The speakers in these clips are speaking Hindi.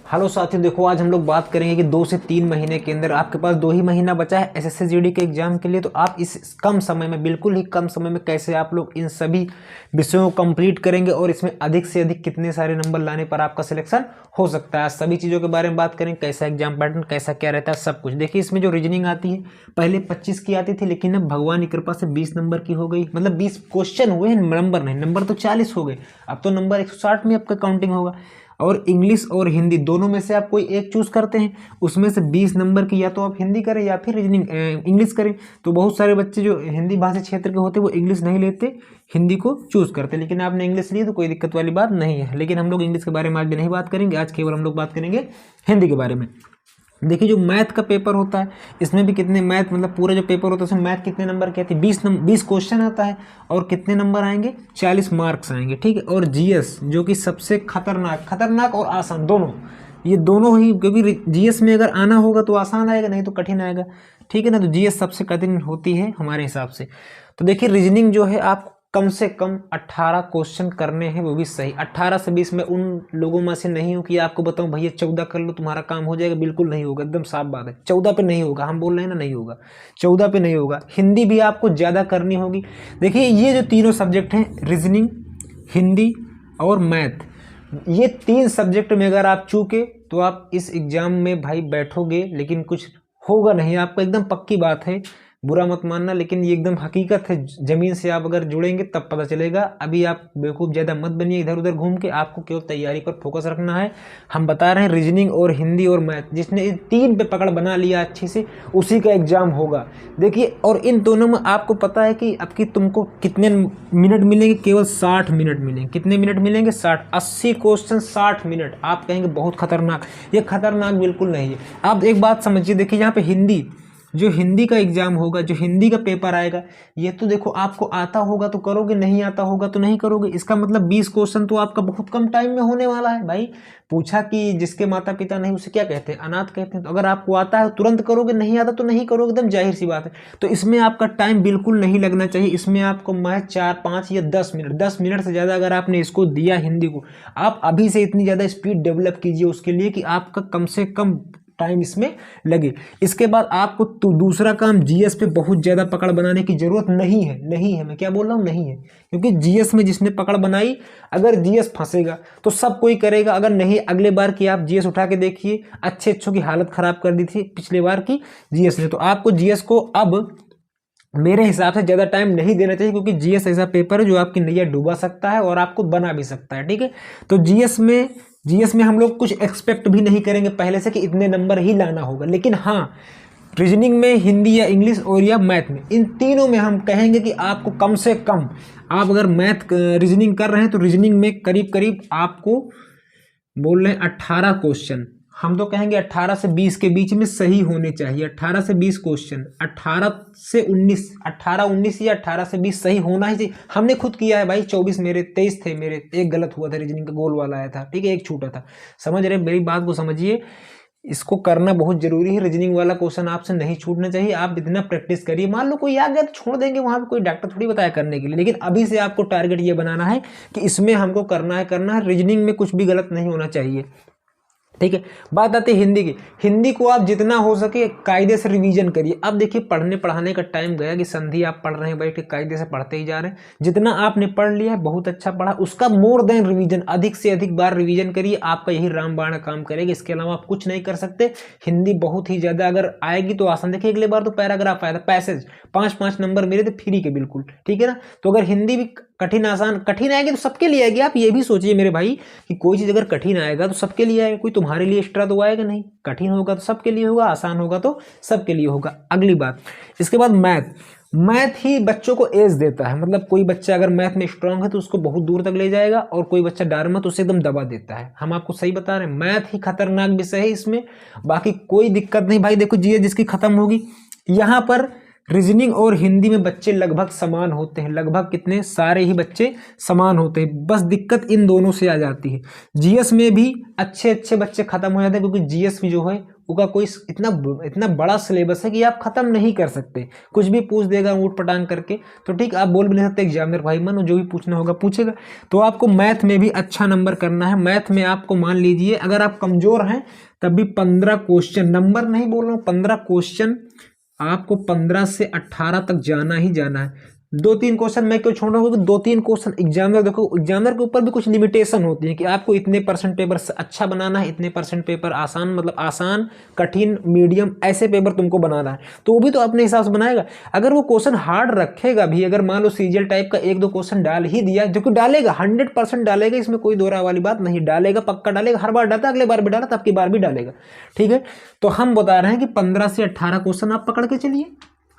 हेलो साथियों, देखो आज हम लोग बात करेंगे कि 2 से 3 महीने के अंदर आपके पास 2 ही महीना बचा है एसएससी जीडी के एग्जाम के लिए। तो आप इस कम समय में, बिल्कुल ही कम समय में कैसे आप लोग इन सभी विषयों को कंप्लीट करेंगे और इसमें अधिक से अधिक कितने सारे नंबर लाने पर आपका सिलेक्शन हो सकता है। सभी चीज़ों के बारे में बात करेंगे, कैसा एग्जाम पैटर्न, कैसा क्या रहता है, सब कुछ। देखिए इसमें जो रीजनिंग आती है पहले 25 की आती थी, लेकिन अब भगवान की कृपा से 20 नंबर की हो गई। मतलब 20 क्वेश्चन हुए हैं, नंबर नहीं, नंबर तो 40 हो गए। अब तो नंबर 160 में आपका काउंटिंग होगा। और इंग्लिश और हिंदी दोनों में से आप कोई एक चूज करते हैं, उसमें से 20 नंबर की या तो आप हिंदी करें या फिर रीजनिंग इंग्लिश करें। तो बहुत सारे बच्चे जो हिंदी भाषी क्षेत्र के होते हैं वो इंग्लिश नहीं लेते, हिंदी को चूज करते। लेकिन आपने इंग्लिश ली तो कोई दिक्कत वाली बात नहीं है। लेकिन हम लोग इंग्लिश के बारे में आज भी नहीं बात करेंगे, आज केवल हम लोग बात करेंगे हिंदी के बारे में। देखिए जो मैथ का पेपर होता है इसमें भी कितने मैथ, मतलब पूरा जो पेपर होता है उसमें मैथ कितने नंबर के आते हैं, 20 क्वेश्चन आता है और कितने नंबर आएंगे, 40 मार्क्स आएंगे। ठीक है। और जीएस जो कि सबसे खतरनाक और आसान दोनों, ये दोनों ही, क्योंकि जीएस में अगर आना होगा तो आसान आएगा, नहीं तो कठिन आएगा। ठीक है ना। तो जीएस सबसे कठिन होती है हमारे हिसाब से। तो देखिए रीजनिंग जो है आप कम से कम 18 क्वेश्चन करने हैं, वो भी सही। 18 से 20 में उन लोगों में से नहीं हूँ कि आपको बताऊं भैया 14 कर लो तुम्हारा काम हो जाएगा, बिल्कुल नहीं होगा, एकदम साफ बात है। 14 पे नहीं होगा, हम बोल रहे हैं ना, नहीं होगा, 14 पे नहीं होगा। हिंदी भी आपको ज़्यादा करनी होगी। देखिए ये जो तीनों सब्जेक्ट हैं, रीजनिंग, हिंदी और मैथ, ये 3 सब्जेक्ट में अगर आप चूके तो आप इस एग्जाम में भाई बैठोगे, लेकिन कुछ होगा नहीं आपको, एकदम पक्की बात है। बुरा मत मानना, लेकिन ये एकदम हकीकत है। जमीन से आप अगर जुड़ेंगे तब पता चलेगा। अभी आप बेवकूफ़ ज़्यादा मत बनिए इधर उधर घूम के, आपको केवल तैयारी पर फोकस रखना है। हम बता रहे हैं रीजनिंग और हिंदी और मैथ, जिसने इन 3 पे पकड़ बना लिया अच्छी से, उसी का एग्जाम होगा। देखिए और इन दोनों में आपको पता है कि अब की तुमको कितने मिनट मिलेंगे, केवल 60 मिनट मिलेंगे। कितने मिनट मिलेंगे? 60। 80 क्वेश्चन 60 मिनट। आप कहेंगे बहुत खतरनाक, ये खतरनाक बिल्कुल नहीं है। आप एक बात समझिए, देखिए यहाँ पे हिंदी, जो हिंदी का एग्जाम होगा, जो हिंदी का पेपर आएगा, ये तो देखो आपको आता होगा तो करोगे, नहीं आता होगा तो नहीं करोगे। इसका मतलब 20 क्वेश्चन तो आपका बहुत कम टाइम में होने वाला है भाई। पूछा कि जिसके माता पिता नहीं उसे क्या कहते हैं? अनाथ कहते हैं। तो अगर आपको आता है तुरंत करोगे, नहीं आता तो नहीं करोगे, एकदम जाहिर सी बात है। तो इसमें आपका टाइम बिल्कुल नहीं लगना चाहिए। इसमें आपको महज 4, 5 या 10 मिनट से ज़्यादा अगर आपने इसको दिया हिंदी को, आप अभी से इतनी ज़्यादा स्पीड डेवलप कीजिए उसके लिए कि आपका कम से कम टाइम इसमें लगे। इसके बाद आपको तो दूसरा काम, जीएस पे बहुत ज़्यादा पकड़ बनाने की जरूरत नहीं है। मैं क्या बोल रहा हूँ? नहीं है। क्योंकि जीएस में जिसने पकड़ बनाई, अगर जीएस फंसेगा तो सब कोई करेगा। अगर नहीं, अगले बार की आप जीएस उठा के देखिए, अच्छों की हालत खराब कर दी थी पिछले बार की जीएस ने। तो आपको जीएस को अब मेरे हिसाब से ज़्यादा टाइम नहीं देना चाहिए, क्योंकि जीएस ऐसा पेपर है जो आपकी नैया डुबा सकता है और आपको बना भी सकता है। ठीक है। तो जीएस में हम लोग कुछ एक्सपेक्ट भी नहीं करेंगे पहले से कि इतने नंबर ही लाना होगा। लेकिन हाँ, रीजनिंग में, हिंदी या इंग्लिश और या मैथ में, इन तीनों में हम कहेंगे कि आपको कम से कम, आप अगर मैथ रीजनिंग कर रहे हैं तो रीजनिंग में करीब करीब आपको बोल रहे हैं 18 क्वेश्चन, हम तो कहेंगे 18 से 20 के बीच में सही होने चाहिए। 18 से 20 क्वेश्चन, 18 से 19 या 18 से 20 सही होना ही चाहिए। हमने खुद किया है भाई, 24 मेरे, 23 थे मेरे, एक गलत हुआ था, रीजनिंग का गोल वाला आया था। ठीक है, एक छूटा था। समझ रहे? मेरी बात को समझिए, इसको करना बहुत जरूरी है। रीजनिंग वाला क्वेश्चन आपसे नहीं छूटना चाहिए। आप इतना प्रैक्टिस करिए। मान लो कोई आ गया तो छोड़ देंगे, वहां पे कोई डॉक्टर थोड़ी बताया करने के लिए। लेकिन अभी से आपको टारगेट ये बनाना है कि इसमें हमको करना है। रीजनिंग में कुछ भी गलत नहीं होना चाहिए। ठीक है। बात आती है हिंदी की। हिंदी को आप जितना हो सके कायदे से रिवीजन करिए। अब देखिए पढ़ने पढ़ाने का टाइम गया कि संधि आप पढ़ रहे हैं बैठ के, कायदे से पढ़ते ही जा रहे हैं। जितना आपने पढ़ लिया है बहुत अच्छा पढ़ा, उसका मोर देन रिवीजन, अधिक से अधिक बार रिवीजन करिए। आपका यही रामबाण काम करेगा, इसके अलावा आप कुछ नहीं कर सकते। हिंदी बहुत ही ज्यादा अगर आएगी तो आसान। देखिए अगले बार तो पैराग्राफ आया था, पैसेज 5-5 नंबर मेरे थे फ्री के, बिल्कुल। ठीक है ना। तो अगर हिंदी भी कठिन आएगी तो सबके लिए आएगी। आप ये भी सोचिए मेरे भाई कि कोई चीज अगर कठिन आएगा तो सबके लिए आएगा, कोई तुम्हारे लिए एक्स्ट्रा तो आएगा नहीं। कठिन होगा तो सबके लिए होगा, आसान होगा तो सबके लिए होगा। अगली बात, इसके बाद मैथ ही बच्चों को एज देता है। मतलब कोई बच्चा अगर मैथ में स्ट्रांग है तो उसको बहुत दूर तक ले जाएगा, और कोई बच्चा डर मत, उसे एकदम दबा देता है। हम आपको सही बता रहे हैं, मैथ ही खतरनाक विषय है इसमें, बाकी कोई दिक्कत नहीं भाई। देखो जीएस जिसकी खत्म होगी, यहाँ पर रीजनिंग और हिंदी में बच्चे लगभग समान होते हैं। लगभग कितने सारे ही बच्चे समान होते हैं, बस दिक्कत इन दोनों से आ जाती है। जीएस में भी अच्छे बच्चे खत्म हो जाते हैं, क्योंकि जीएस भी जो है का कोई इतना इतना बड़ा सिलेबस है कि आप खत्म नहीं कर सकते, कुछ भी पूछ देगा ऊट पटांग करके। तो ठीक, आप बोल भी नहीं सकते एग्जामिनर भाई मानो जो भी पूछना होगा पूछेगा। तो आपको मैथ में भी अच्छा नंबर करना है। मैथ में आपको मान लीजिए अगर आप कमजोर हैं तब भी 15 क्वेश्चन, नंबर नहीं बोल रहा हूँ, 15 क्वेश्चन आपको 15 से 18 तक जाना ही जाना है। 2-3 क्वेश्चन मैं क्यों छोड़ रहा हूँ, क्योंकि 2-3 क्वेश्चन एग्जामिनर, देखो एग्जामिनर के ऊपर भी कुछ लिमिटेशन होती है कि आपको इतने परसेंट पेपर अच्छा बनाना है, इतने परसेंट पेपर आसान, मतलब आसान, कठिन, मीडियम, ऐसे पेपर तुमको बनाना है। तो वो भी तो अपने हिसाब से बनाएगा। अगर वो क्वेश्चन हार्ड रखेगा भी, अगर मान लो सीजीएल टाइप का 1-2 क्वेश्चन डाल ही दिया, जो कि डालेगा 100% डालेगा, इसमें कोई दो राय वाली बात नहीं, डालेगा, पक्का डालेगा, हर बार डालता, अगले बार भी डाला तो आपकी बार भी डालेगा, ठीक है। तो हम बता रहे हैं कि 15 से 18 क्वेश्चन आप पकड़ के चलिए,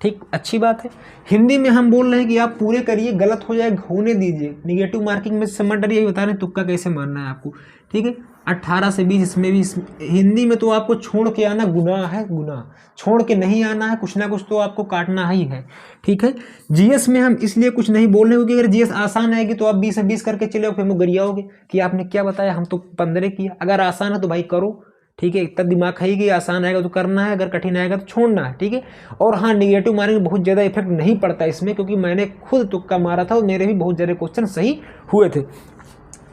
ठीक, अच्छी बात है। हिंदी में हम बोल रहे हैं कि आप पूरे करिए, गलत हो जाए होने दीजिए, निगेटिव मार्किंग में समझ डरिए, बता रहे हैं तुक्का कैसे मारना है आपको, ठीक है। 18 से 20 इसमें भी, हिंदी में तो आपको छोड़ के आना गुनाह है, गुनाह, छोड़ के नहीं आना है, कुछ ना कुछ तो आपको काटना ही है, ठीक है। जीएस में हम इसलिए कुछ नहीं बोल रहे, क्योंकि अगर जीएस आसान आएगी तो आप 20 से 20 करके चले, फिर वो गरियाओगे कि आपने क्या बताया, हम तो 15 किया। अगर आसान है तो भाई करो, ठीक है, इतना दिमाग है कि आसान आएगा तो करना है, अगर कठिन आएगा तो छोड़ना है, ठीक है। और हाँ, निगेटिव मार्किंग बहुत ज़्यादा इफेक्ट नहीं पड़ता इसमें, क्योंकि मैंने खुद तुक्का मारा था और मेरे भी बहुत ज़्यादा क्वेश्चन सही हुए थे,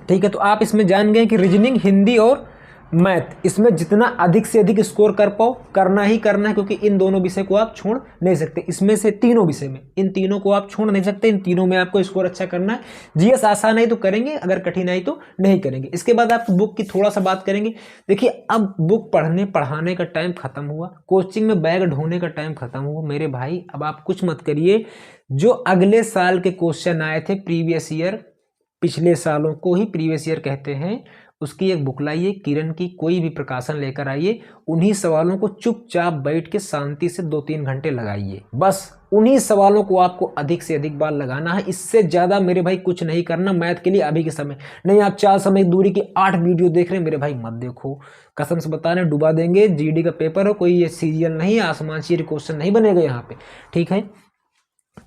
ठीक है। तो आप इसमें जान गए कि रीजनिंग, हिंदी और मैथ, इसमें जितना अधिक से अधिक स्कोर कर पाओ करना ही करना है, क्योंकि इन दोनों विषय को आप छोड़ नहीं सकते। इसमें से तीनों विषय में इन तीनों को आप छोड़ नहीं सकते, इन तीनों में आपको स्कोर अच्छा करना है। जीएस आसान है तो करेंगे, अगर कठिन आई तो नहीं करेंगे। इसके बाद आप बुक की थोड़ा सा बात करेंगे। देखिए, अब बुक पढ़ाने का टाइम खत्म हुआ, कोचिंग में बैग ढोने का टाइम खत्म हुआ मेरे भाई। अब आप कुछ मत करिए, जो अगले साल के क्वेश्चन आए थे प्रीवियस ईयर, पिछले सालों को ही प्रीवियस ईयर कहते हैं, उसकी एक बुक लाइए, किरण की कोई भी प्रकाशन लेकर आइए, उन्हीं सवालों को चुपचाप बैठ के शांति से 2-3 घंटे लगाइए, बस उन्हीं सवालों को आपको अधिक से अधिक बार लगाना है। इससे ज़्यादा मेरे भाई कुछ नहीं करना मैथ के लिए अभी के समय। नहीं, आप 4 समय दूरी की 8 वीडियो देख रहे हैं मेरे भाई, मत देखो, कसम से बता रहे हैं, डुबा देंगे। जीडी का पेपर हो, कोई ये सीरियल नहीं, आसमान से क्वेश्चन नहीं बनेगा यहाँ पे, ठीक है।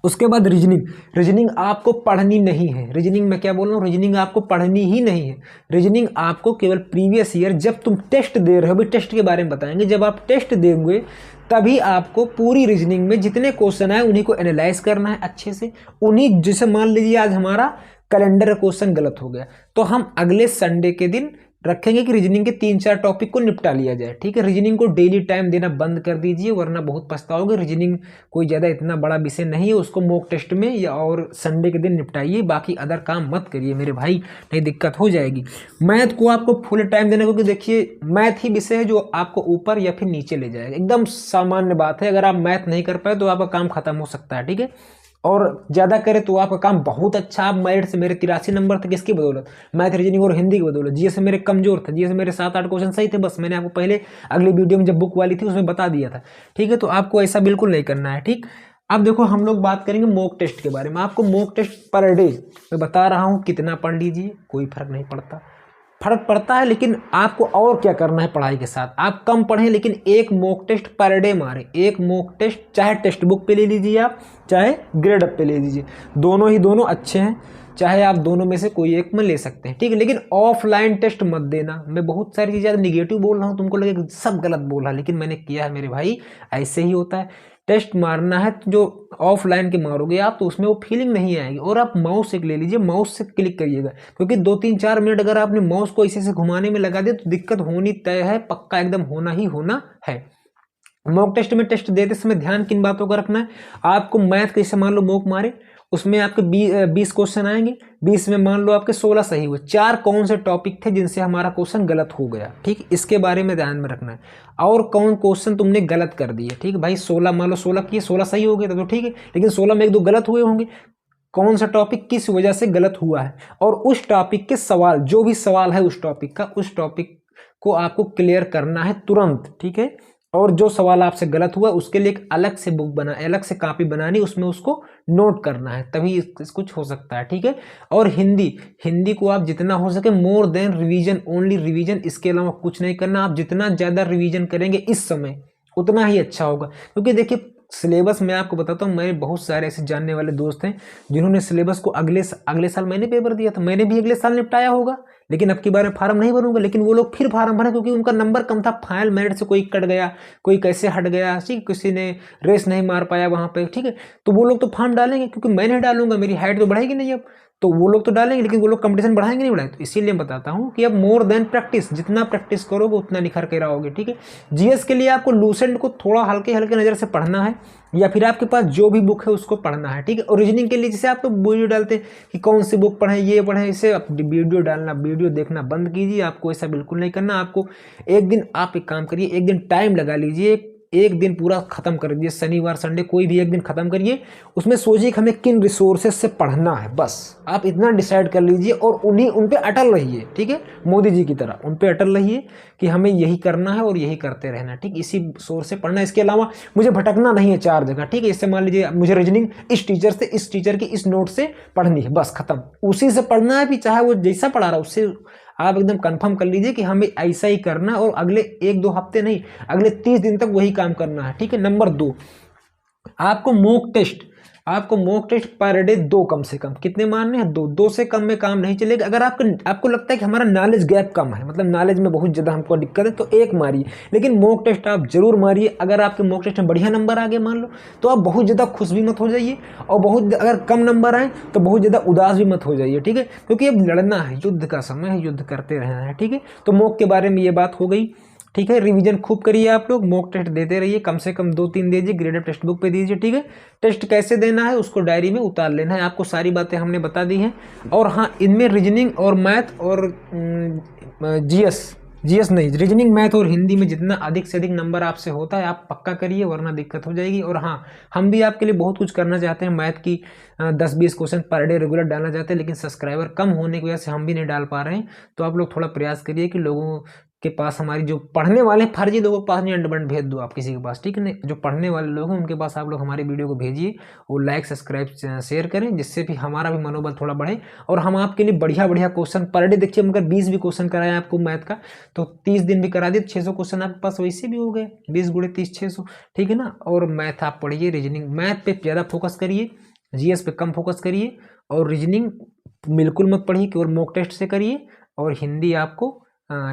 उसके बाद रीजनिंग आपको पढ़नी नहीं है। रीजनिंग में क्या बोल रहा हूँ, रीजनिंग आपको पढ़नी ही नहीं है। रीजनिंग आपको केवल प्रीवियस ईयर, जब तुम टेस्ट दे रहे हो, अभी टेस्ट के बारे में बताएंगे, जब आप टेस्ट देंगे तभी आपको पूरी रीजनिंग में जितने क्वेश्चन आए उन्हीं को एनालाइज करना है अच्छे से। उन्हीं, जैसे मान लीजिए आज हमारा कैलेंडर क्वेश्चन गलत हो गया, तो हम अगले संडे के दिन रखेंगे कि रीजनिंग के 3-4 टॉपिक को निपटा लिया जाए, ठीक है। रीजनिंग को डेली टाइम देना बंद कर दीजिए, वरना बहुत पछताओगे। रीजनिंग कोई ज़्यादा इतना बड़ा विषय नहीं है, उसको मॉक टेस्ट में या और संडे के दिन निपटाइए, बाकी अदर काम मत करिए मेरे भाई, नहीं दिक्कत हो जाएगी। मैथ को आपको फुल टाइम देना, क्योंकि देखिए मैथ ही विषय है जो आपको ऊपर या फिर नीचे ले जाएगा, एकदम सामान्य बात है। अगर आप मैथ नहीं कर पाए तो आपका काम खत्म हो सकता है, ठीक है। और ज़्यादा करे तो आपका काम बहुत अच्छा। आप मेरिट से, मेरे 83 नंबर थे किसकी बदौलत, मैथ, रीजनिंग और हिंदी की बदौलत। जीएस से मेरे कमजोर थे, जीएस से मेरे 7-8 क्वेश्चन सही थे, बस मैंने आपको पहले अगली वीडियो में जब बुक वाली थी उसमें बता दिया था, ठीक है। तो आपको ऐसा बिल्कुल नहीं करना है, ठीक। अब देखो, हम लोग बात करेंगे मॉक टेस्ट के बारे में। आपको मॉक टेस्ट पर डे मैं बता रहा हूँ, कितना पढ़ लीजिए, कोई फर्क नहीं पड़ता, फर्क पड़ता है, लेकिन आपको और क्या करना है पढ़ाई के साथ, आप कम पढ़ें लेकिन एक मॉक टेस्ट पर डे मारें। एक मॉक टेस्ट चाहे टेक्स्ट बुक पे ले लीजिए आप, चाहे ग्रेड अप पे ले लीजिए, दोनों अच्छे हैं, चाहे आप दोनों में से कोई एक में ले सकते हैं, ठीक है। लेकिन ऑफलाइन टेस्ट मत देना। मैं बहुत सारी चीज़ें निगेटिव बोल रहा हूँ, तुमको लगेगा सब गलत बोल रहा, लेकिन मैंने किया है मेरे भाई, ऐसे ही होता है। टेस्ट मारना है तो जो ऑफलाइन के मारोगे आप, तो उसमें वो फीलिंग नहीं आएगी। और आप माउस एक ले लीजिए, माउस से क्लिक करिएगा, क्योंकि 2-3-4 मिनट अगर आपने माउस को ऐसे घुमाने में लगा दिया तो दिक्कत होनी तय है, पक्का एकदम होना ही होना है। मॉक टेस्ट में टेस्ट देते समय ध्यान किन बातों का रखना है, आपको मैथ के मान लो मॉक मारे, उसमें आपके 20 क्वेश्चन आएंगे, 20 में मान लो आपके 16 सही हुए, 4 कौन से टॉपिक थे जिनसे हमारा क्वेश्चन गलत हो गया, ठीक, इसके बारे में ध्यान में रखना है। और कौन क्वेश्चन तुमने गलत कर दिए, ठीक भाई, 16 मान लो 16 किए, 16 सही हो गए तो ठीक है, लेकिन 16 में 1-2 गलत हुए होंगे, कौन सा टॉपिक किस वजह से गलत हुआ है, और उस टॉपिक के सवाल, जो भी सवाल है उस टॉपिक का, उस टॉपिक को आपको क्लियर करना है तुरंत, ठीक है। और जो सवाल आपसे गलत हुआ उसके लिए एक अलग से बुक बना, अलग से कॉपी बनानी, उसमें उसको नोट करना है, तभी कुछ हो सकता है, ठीक है। और हिंदी को आप जितना हो सके more than revision, only revision, इसके अलावा कुछ नहीं करना। आप जितना ज़्यादा रिवीजन करेंगे इस समय उतना ही अच्छा होगा, क्योंकि देखिए सिलेबस मैं आपको बताता हूँ, मेरे बहुत सारे ऐसे जानने वाले दोस्त हैं जिन्होंने सिलेबस को अगले साल मैंने पेपर दिया था, मैंने भी अगले साल निपटाया होगा, लेकिन अब की बार में फार्म नहीं भरूंगा, लेकिन वो लोग फिर फार्म भरा क्योंकि उनका नंबर कम था, फाइनल मेरिट से कोई कट गया, कोई कैसे हट गया, ठीक, किसी ने रेस नहीं मार पाया वहाँ पे, ठीक है, तो वो लोग तो फॉर्म डालेंगे, क्योंकि मैं नहीं डालूंगा, मेरी हाइट तो बढ़ेगी नहीं अब, तो वो लोग तो डालेंगे, लेकिन वो लोग कंपटीशन बढ़ाएंगे नहीं बढ़ाएंगे। तो इसीलिए मैं बताता हूँ कि अब मोर देन प्रैक्टिस, जितना प्रैक्टिस करोगे उतना निखर के रहोगे, ठीक है। जीएस के लिए आपको लूसेंट को थोड़ा हल्के हल्के नज़र से पढ़ना है, या फिर आपके पास जो भी बुक है उसको पढ़ना है, ठीक है। और रीजनिंग के लिए जैसे आप तो वीडियो डालते हैं कि कौन सी बुक पढ़ें, ये पढ़ें, इसे आप वीडियो डालना, वीडियो देखना बंद कीजिए, आपको ऐसा बिल्कुल नहीं करना। आपको एक दिन, आप एक काम करिए, एक दिन टाइम लगा लीजिए, एक दिन पूरा खत्म कर दीजिए, शनिवार संडे कोई भी एक दिन खत्म करिए, उसमें सोचिए कि हमें किन रिसोर्सेज से पढ़ना है, बस आप इतना डिसाइड कर लीजिए और उन पे अटल रहिए, ठीक है, मोदी जी की तरह उन पे अटल रहिए कि हमें यही करना है और यही करते रहना है, ठीक, इसी सोर्स से पढ़ना है। इसके अलावा मुझे भटकना नहीं है 4 जगह, ठीक है। इससे मान लीजिए मुझे रीजनिंग इस टीचर से, इस टीचर की इस नोट से पढ़नी है, बस खत्म, उसी से पढ़ना है, भी चाहे वो जैसा पढ़ा रहा उससे आप एकदम कंफर्म कर लीजिए कि हमें ऐसा ही करना है, और अगले 1-2 हफ्ते नहीं, अगले 30 दिन तक वही काम करना है, ठीक है। नंबर 2, आपको मॉक टेस्ट पर डे 2 कम से कम कितने मारने हैं, 2 से कम में काम नहीं चलेगा। अगर आपको लगता है कि हमारा नॉलेज गैप कम है, मतलब नॉलेज में बहुत ज़्यादा हमको दिक्कत है, तो 1 मारिए, लेकिन मॉक टेस्ट आप जरूर मारिए। अगर आपके मॉक टेस्ट में बढ़िया नंबर आ गए मान लो, तो आप बहुत ज़्यादा खुश भी मत हो जाइए, और बहुत अगर कम नंबर आए तो बहुत ज़्यादा उदास भी मत हो जाइए, ठीक है, क्योंकि अब लड़ना है, युद्ध का समय है, युद्ध करते रहना है, ठीक है। तो मॉक के बारे में ये बात हो गई, ठीक है। रिवीजन खूब करिए, आप लोग मॉक टेस्ट देते रहिए, कम से कम 2-3 दीजिए, ग्रेडेड टेक्स्ट बुक पे दीजिए, ठीक है। टेस्ट कैसे देना है उसको डायरी में उतार लेना है, आपको सारी बातें हमने बता दी हैं। और हाँ, इनमें रीजनिंग और मैथ और जीएस नहीं, रीजनिंग, मैथ और हिंदी में जितना अधिक से अधिक नंबर आपसे होता है आप पक्का करिए, वरना दिक्कत हो जाएगी। और हाँ, हम भी आपके लिए बहुत कुछ करना चाहते हैं, मैथ की 10-20 क्वेश्चन पर डे रेगुलर डालना चाहते हैं, लेकिन सब्सक्राइबर कम होने की वजह से हम भी नहीं डाल पा रहे हैं। तो आप लोग थोड़ा प्रयास करिए कि लोगों के पास, हमारी जो पढ़ने वाले फर्जी लोगों के पास नहीं, अंडरबंड भेज दो आप किसी के पास, ठीक है। जो पढ़ने वाले लोग हैं उनके पास आप लोग हमारे वीडियो को भेजिए, वो लाइक सब्सक्राइब शेयर करें, जिससे भी हमारा भी मनोबल थोड़ा बढ़े, और हम आपके लिए बढ़िया बढ़िया क्वेश्चन पर डे, देखिए मगर 20 भी क्वेश्चन कराएं आपको मैथ का, तो 30 दिन भी करा दिए, 600 क्वेश्चन आपके पास वैसे भी हो गए, 20 × 30 600, ठीक है ना। और मैथ आप पढ़िए, रीजनिंग मैथ पे ज़्यादा फोकस करिए, जीएस पे कम फोकस करिए, और रीजनिंग बिल्कुल मत पढ़िए, केवल मॉक टेस्ट से करिए। और हिंदी आपको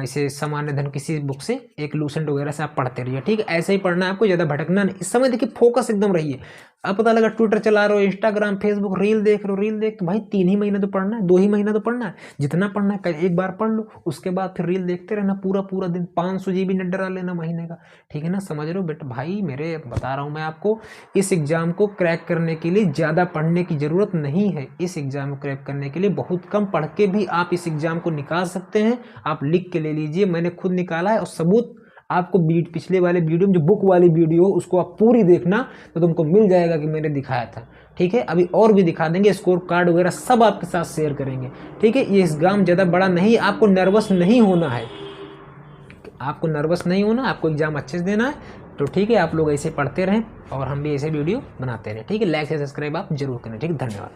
इसे सामान्य धन किसी बुक से, एक लूसेंट वगैरह से आप पढ़ते रहिए, ठीक है। ऐसे ही पढ़ना है आपको, ज़्यादा भटकना नहीं। इस समय देखिए फोकस एकदम रहिए। अब पता लगा ट्विटर चला रहे हो, इंस्टाग्राम, फेसबुक, रील देख रहे हो, रील देख, तो भाई 3 ही महीना तो पढ़ना है, 2 ही महीना तो पढ़ना है, जितना पढ़ना है एक बार पढ़ लो, उसके बाद फिर रील देखते रहना पूरा दिन, 500 GB नेट डरा लेना महीने का, ठीक है ना, समझ रहे हो बेटा भाई मेरे, बता रहा हूँ मैं आपको, इस एग्जाम को क्रैक करने के लिए ज़्यादा पढ़ने की ज़रूरत नहीं है। इस एग्जाम को क्रैक करने के लिए बहुत कम पढ़ के भी आप इस एग्जाम को निकाल सकते हैं। आप लिख के ले लीजिए, मैंने खुद निकाला है, और सबूत आपको पिछले वाले वीडियो में, जो बुक वाली वीडियो उसको आप पूरी देखना, तो तुमको मिल जाएगा कि मैंने दिखाया था, ठीक है। अभी और भी दिखा देंगे, स्कोर कार्ड वगैरह सब आपके साथ शेयर करेंगे, ठीक है। ये एग्जाम ज़्यादा बड़ा नहीं, आपको नर्वस नहीं होना है, आपको नर्वस नहीं होना, आपको एग्जाम अच्छे से देना है, तो ठीक है। आप लोग ऐसे पढ़ते रहें और हम भी ऐसे वीडियो बनाते रहें, ठीक है। लाइक से सब्सक्राइब आप जरूर करें, ठीक है। धन्यवाद।